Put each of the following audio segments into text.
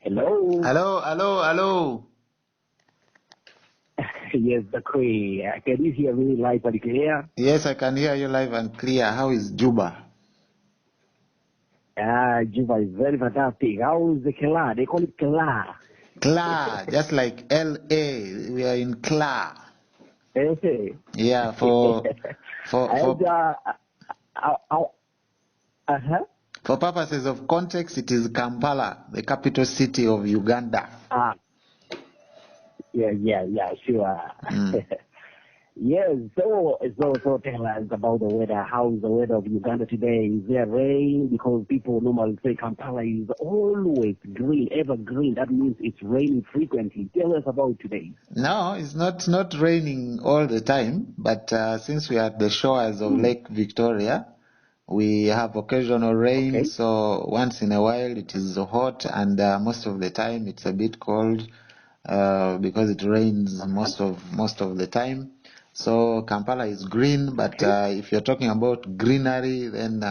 Hello. Hello. Yes, Okwee. Can you hear me live and clear? Yes, I can hear you live and clear. How is Juba? Juba is very fantastic. How is the Kela? They call it Kela. Kla, just like L.A. We are in Kla. Hey. Yeah, And, for purposes of context, it is Kampala, the capital city of Uganda. Yeah, sure. Yes, so tell us about the weather. How is the weather of Uganda today? Is there rain? Because people normally say Kampala is always green, evergreen. That means it's raining frequently. Tell us about today. No, it's not raining all the time, but since we are at the shores of Lake Victoria, we have occasional rain. Okay. So once in a while it is hot, and most of the time it's a bit cold because it rains most of the time. So Kampala is green, but if you're talking about greenery, then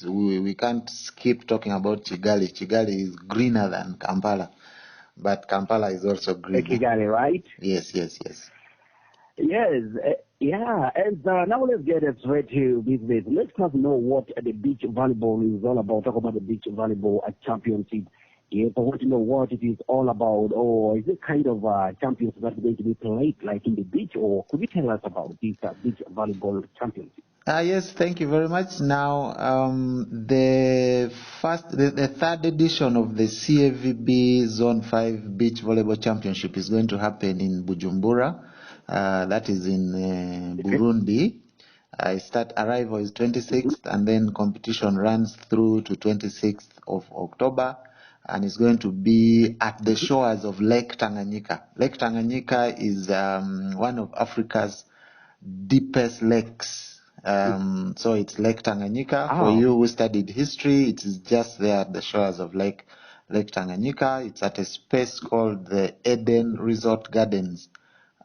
we can't skip talking about Kigali. Kigali is greener than Kampala, but Kampala is also greener. Kigali, right? Yes. Yes, yeah, and now let's get straight to business. Let's not know what the beach volleyball is all about. Talk about the beach volleyball championship. Yes, I want to know what it is all about, or is it kind of championship that's going to be played like in the beach, or could you tell us about this beach volleyball championship? Yes, thank you very much. Now, the third edition of the CAVB Zone 5 Beach Volleyball Championship is going to happen in Bujumbura. That is in Burundi. Arrival is 26th, and then competition runs through to 26th of October, and it's going to be at the shores of Lake Tanganyika. Lake Tanganyika is one of Africa's deepest lakes. So it's Lake Tanganyika. For you who studied history, it is just there at the shores of Lake Tanganyika. It's at a space called the Eden Resort Gardens.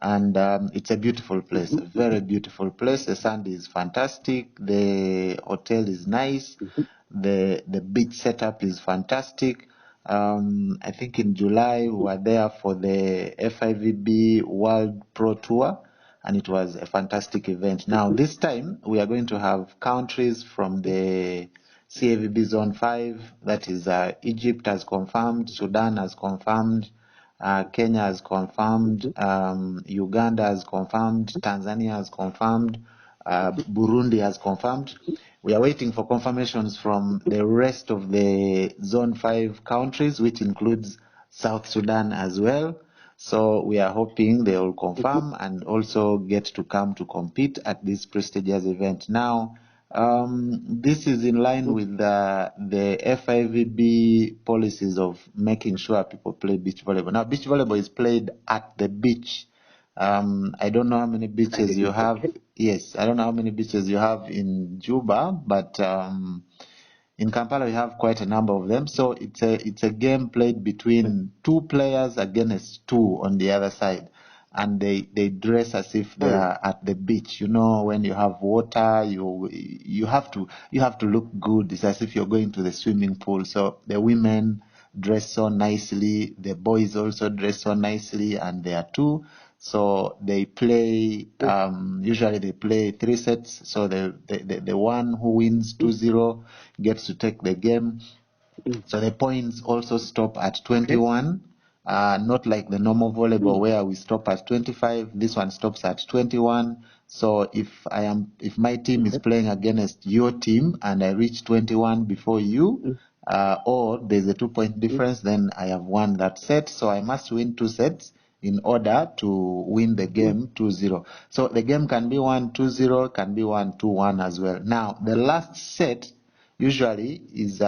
And it's a beautiful place, a very beautiful place. The sand is fantastic. The hotel is nice. The beach setup is fantastic. I think in July we were there for the FIVB World Pro Tour, and it was a fantastic event. Now this time we are going to have countries from the CAVB Zone 5, that is Egypt has confirmed, Sudan has confirmed, Kenya has confirmed, Uganda has confirmed, Tanzania has confirmed, Burundi has confirmed. We are waiting for confirmations from the rest of the Zone 5 countries, which includes South Sudan as well. So we are hoping they will confirm and also get to come to compete at this prestigious event. Now, this is in line with the FIVB policies of making sure people play beach volleyball. Now, beach volleyball is played at the beach. I don't know how many beaches you have. Yes, I don't know how many beaches you have in Juba, but in Kampala we have quite a number of them. So it's a game played between two players against two on the other side, and they dress as if they are at the beach. You know, when you have water, you have to look good. It's as if you're going to the swimming pool. So the women dress so nicely, the boys also dress so nicely, and there are two. So they play, usually they play 3 sets. So the one who wins 2-0 gets to take the game. So the points also stop at 21. Not like the normal volleyball where we stop at 25. This one stops at 21. So if my team is playing against your team and I reach 21 before you, or there's a 2-point difference, then I have won that set. So I must win 2 sets in order to win the game 2-0. So the game can be 1-2-0, can be 1-2-1 as well. Now, the last set usually is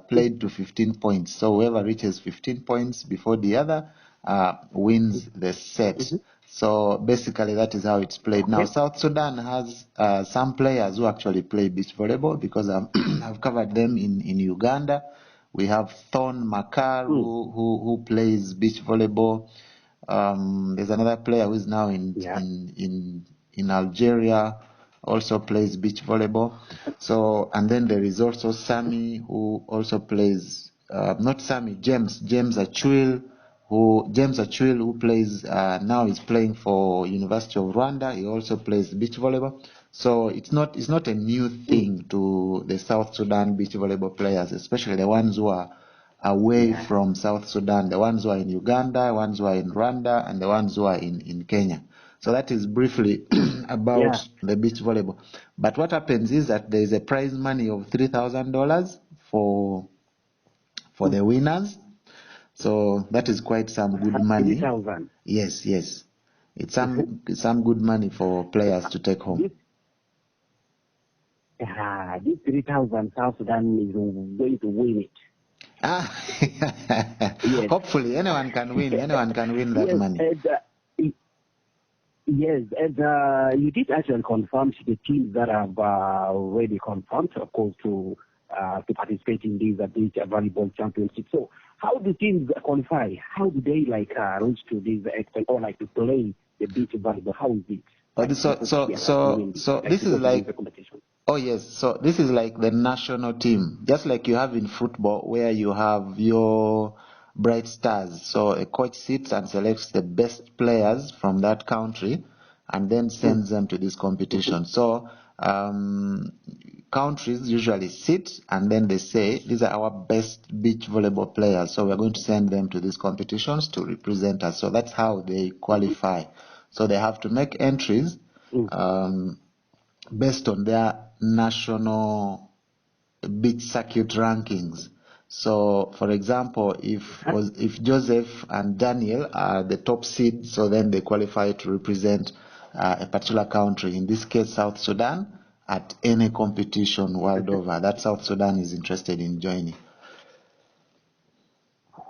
played to 15 points. So whoever reaches 15 points before the other wins the set. So basically that is how it's played. Now, South Sudan has some players who actually play beach volleyball, because I've covered them in Uganda. We have Thorn Makar who plays beach volleyball. There's another player who is now in Algeria, also plays beach volleyball. So, and then there is also Sami who also plays not Sammy, James Achwil, who plays now is playing for University of Rwanda. He also plays beach volleyball. So it's not a new thing to the South Sudan beach volleyball players, especially the ones who are away from South Sudan, the ones who are in Uganda, the ones who are in Rwanda, and the ones who are in Kenya. So that is briefly about the beach volleyball. But what happens is that there is a prize money of $3,000 for the winners. So that is quite some good money. 3,000. Yes. It's some good money for players to take home. This 3,000, South Sudan is going to win it. Yes. Hopefully, anyone can win. Anyone can win that money. Yes, and you did actually confirm to the teams that have already confirmed, of course, to participate in this beach volleyball championship. So, how do teams qualify? How do they reach to this extent or to play the beach volleyball? How is it? So this is like. Oh yes, so this is like the national team, just like you have in football where you have your bright stars. So a coach sits and selects the best players from that country and then sends them to this competition. So countries usually sit and then they say, these are our best beach volleyball players, so we're going to send them to these competitions to represent us. So that's how they qualify. So they have to make entries based on their national beach circuit rankings. So, for example, if Joseph and Daniel are the top seed, so then they qualify to represent a particular country, in this case South Sudan, at any competition world over that South Sudan is interested in joining.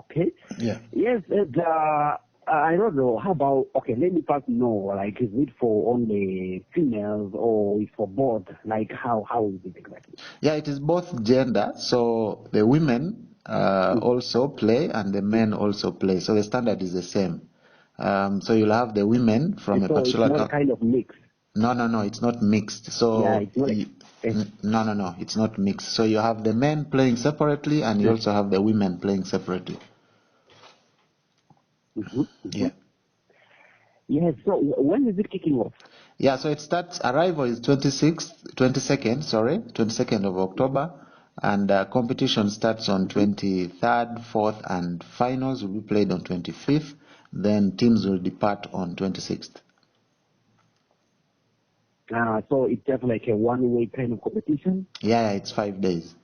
Okay. Yeah. Yes, and I don't know. How about, let me first know, is it for only females or is for both? How is it exactly? Yeah, it is both gender. So the women also play and the men also play. So the standard is the same. So you'll have the women from a particular... So it's not kind of mixed? No, it's not mixed. So yeah, it's not no, it's not mixed. So you have the men playing separately and you also have the women playing separately. Yeah. Yes, so when is it kicking off? Yeah, so it starts, arrival is 22nd of October, and competition starts on 23rd, 4th, and finals will be played on 25th. Then teams will depart on 26th. So it's just like a one-way kind of competition? Yeah, it's 5 days.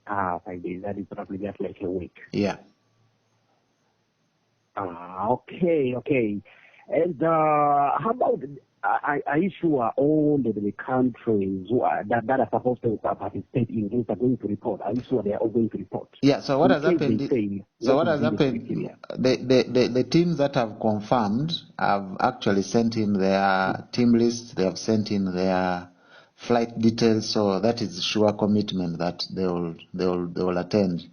5 days. That is probably just like a week. Yeah. Okay. And how about, are you sure all the countries that are supposed to participate in this are going to report? Are you sure they are all going to report? Yeah, so what has happened? The teams that have confirmed have actually sent in their team list, they have sent in their flight details, so that is sure commitment that they will attend.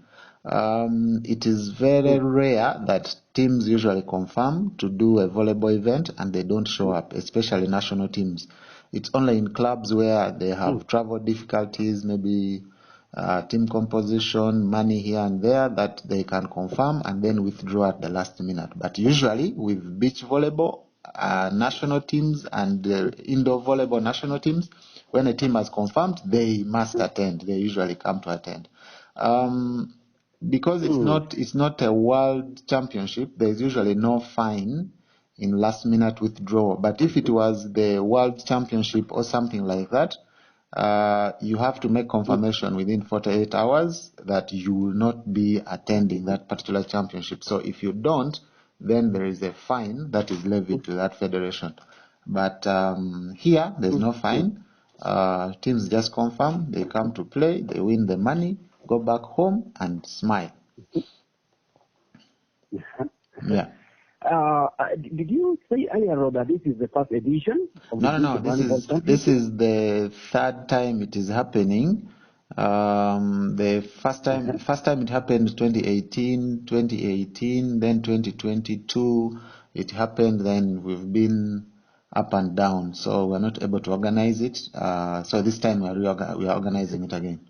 It is very rare that teams usually confirm to do a volleyball event and they don't show up, especially national teams. It's only in clubs where they have travel difficulties, maybe team composition, money here and there, that they can confirm and then withdraw at the last minute. But usually with beach volleyball national teams and indoor volleyball national teams, when a team has confirmed, they must attend. They usually come to attend. Because it's not a world championship, there's usually no fine in last minute withdrawal. But if it was the world championship or something like that, you have to make confirmation within 48 hours that you will not be attending that particular championship. So if you don't, then there is a fine that is levied to that federation. But here, there's no fine. Teams just confirm, they come to play, they win the money, go back home and smile. Yeah. Did you say earlier that this is the first edition of the No. This is the third time it is happening. The first time it happened 2018, then 2022 it happened. Then we've been up and down, so we're not able to organize it. So this time we are organizing it again.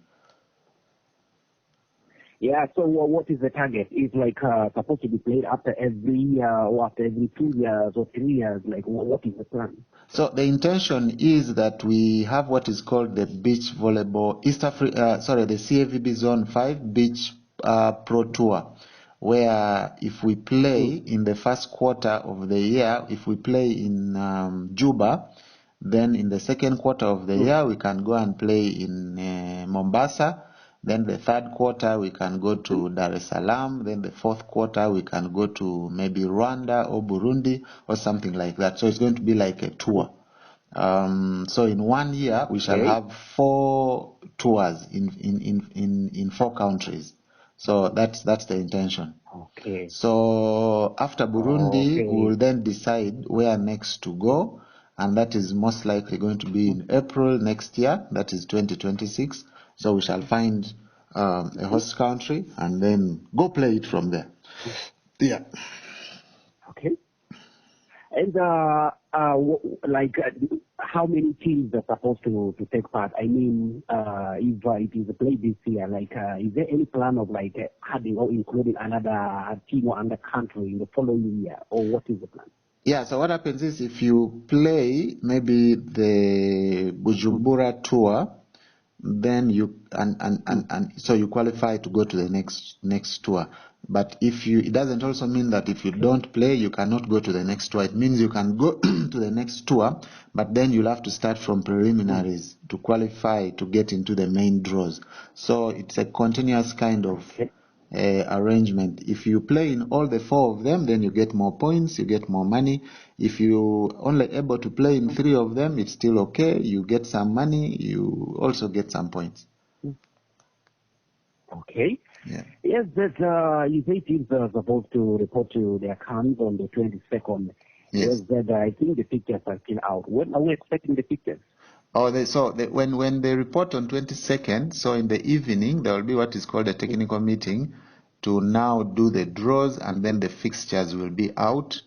Yeah, so what is the target? Is like supposed to be played after every year or after every 2 years or 3 years? Like what is the plan? So the intention is that we have what is called the beach volleyball the CFVB Zone 5 Beach Pro Tour, where if we play in the first quarter of the year, if we play in Juba, then in the second quarter of the year we can go and play in Mombasa. Then the third quarter we can go to Dar es Salaam. Then the fourth quarter we can go to maybe Rwanda or Burundi or something like that. So it's going to be like a tour. So in 1 year we shall have 4 tours in 4 countries. So that's the intention. Okay. So after Burundi, we will then decide where next to go, and that is most likely going to be in April next year. That is 2026. So we shall find a host country and then go play it from there. Yeah. Okay. And how many teams are supposed to take part? I mean, if it is played this year, is there any plan of adding or including another team or another country in the following year, or what is the plan? Yeah, so what happens is if you play maybe the Bujumbura tour, then you and so you qualify to go to the next tour. But it doesn't also mean that if you don't play you cannot go to the next tour. It means you can go to the next tour, but then you'll have to start from preliminaries to qualify to get into the main draws. So it's a continuous kind of arrangement. If you play in all the 4 of them, then you get more points, you get more money. If you only able to play in 3 of them, it's still okay. You get some money, you also get some points. Okay. Yeah. Yes, that you say teams are supposed to report to their camp on the 22nd. Yes. That I think the pictures are still out. When are we expecting the pictures? When they report on 22nd, so in the evening there will be what is called a technical meeting to now do the draws, and then the fixtures will be out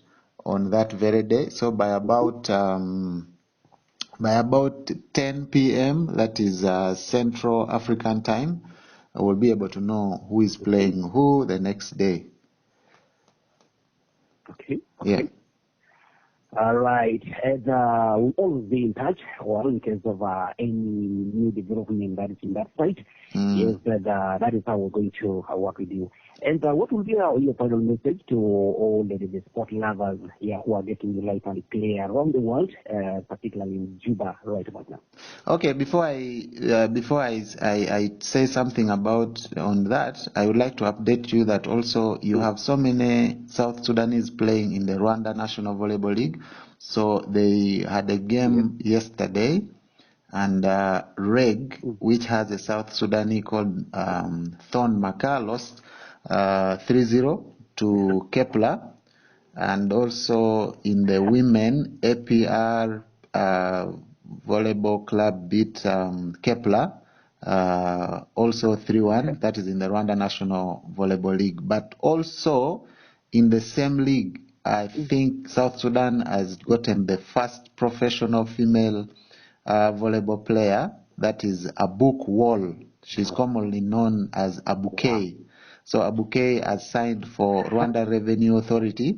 on that very day. So by about 10 p.m., that is Central African time, we'll be able to know who is playing who the next day. Okay. Yeah. All right. And we'll always be in touch, or in case of any new development that is in that site. Yes, that is how we're going to work with you. And what will be your final message to all the sport lovers here who are getting the light and play around the world, particularly in Juba right about now? Okay, before I say something about on that, I would like to update you that also you have so many South Sudanese playing in the Rwanda National Volleyball League. So they had a game yesterday, and Reg, which has a South Sudanese called Thorn Maka, lost 3-0 to Kepler. And also in the women, APR Volleyball Club beat Kepler also 3-1. That is in the Rwanda National Volleyball League. But also in the same league, I think South Sudan has gotten the first professional female volleyball player. That is Abuk Wall. She's commonly known as Abuke. So Abuke has signed for Rwanda Revenue Authority,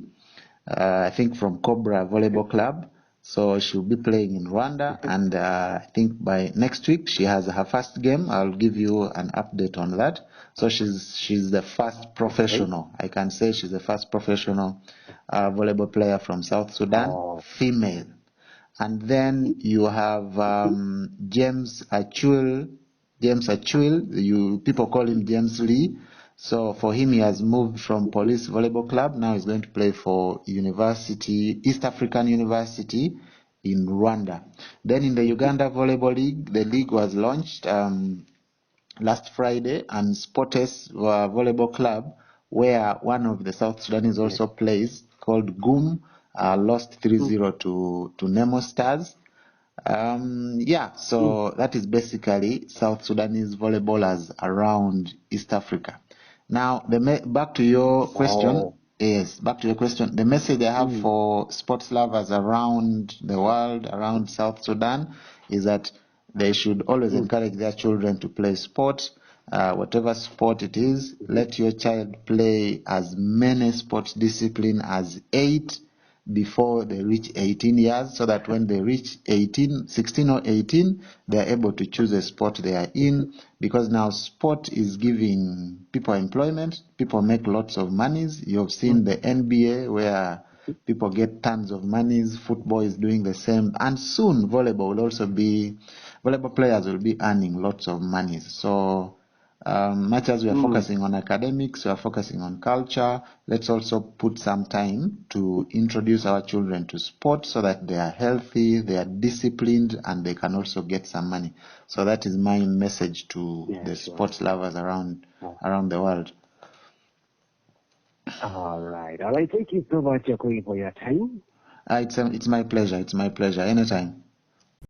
I think from Cobra Volleyball Club. So she'll be playing in Rwanda, and I think by next week she has her first game. I'll give you an update on that. So she's the first professional. I can say she's the first professional volleyball player from South Sudan, female. And then you have James Achul. People call him James Lee. So for him, he has moved from Police Volleyball Club. Now he's going to play for East African University in Rwanda. Then in the Uganda Volleyball League, the league was launched last Friday, and Sportes Volleyball Club, where one of the South Sudanese also plays, called GUM, lost 3-0 to Nemo Stars. So that is basically South Sudanese volleyballers around East Africa. Now, back to your question. Yes, back to your question. The message I have for sports lovers around the world, around South Sudan, is that they should always encourage their children to play sports. whatever sport it is, let your child play as many sports discipline as 8 before they reach 18 years, so that when they reach 16 or 18, they are able to choose a sport they are in, because now sport is giving people employment. People make lots of monies. You've seen the NBA where people get tons of monies. Football is doing the same, and soon volleyball players will be earning lots of money. So much as we are focusing on academics, we are focusing on culture, let's also put some time to introduce our children to sport so that they are healthy, they are disciplined, and they can also get some money. So that is my message to the sports lovers around the world. All right. Thank you so much, Okwee, for your time. It's my pleasure. It's my pleasure. Anytime.